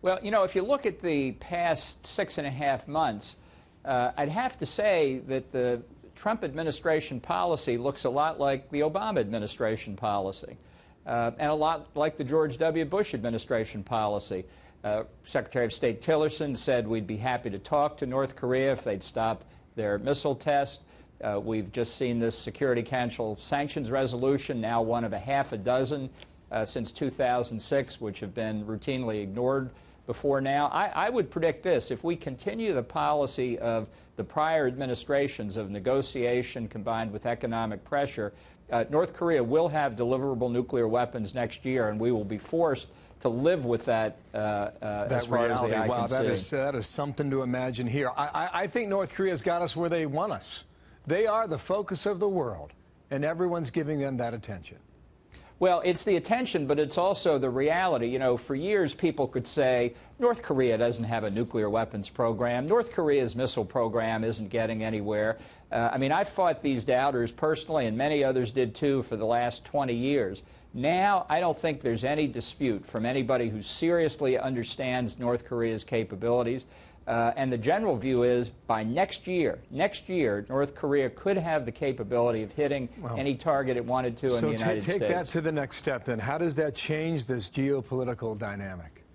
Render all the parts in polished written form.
Well, you know, if you look at the past 6.5 months, I'd have to say that the Trump administration policy looks a lot like the Obama administration policy, and a lot like the George W. Bush administration policy. Secretary of State Tillerson said we'd be happy to talk to North Korea if they'd stop their missile test. We've just seen this Security Council sanctions resolution, now one of a half a dozen since 2006, which have been routinely ignored before now. I would predict this: if we continue the policy of the prior administrations of negotiation combined with economic pressure, North Korea will have deliverable nuclear weapons next year, and we will be forced to live with that as far as the eye can see. That is something to imagine here. I think North Korea's got us where they want us. They are the focus of the world, and everyone's giving them that attention. Well, it's the attention, but it's also the reality. You know, for years people could say, North Korea doesn't have a nuclear weapons program. North Korea's missile program isn't getting anywhere. I mean, I've fought these doubters personally, and many others did too, for the last 20 years. Now, I don't think there's any dispute from anybody who seriously understands North Korea's capabilities. And the general view is by next year, North Korea could have the capability of hitting any target it wanted to in the United States. So take that to the next step then. How does that change this geopolitical dynamic?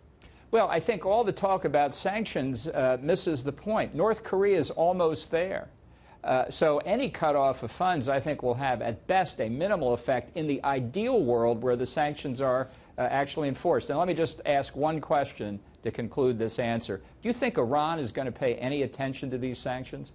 Well, I think all the talk about sanctions misses the point. North Korea is almost there. So any cutoff of funds, I think, will have at best a minimal effect in the ideal world where the sanctions are actually enforced. And let me just ask one question to conclude this answer. Do you think Iran is going to pay any attention to these sanctions?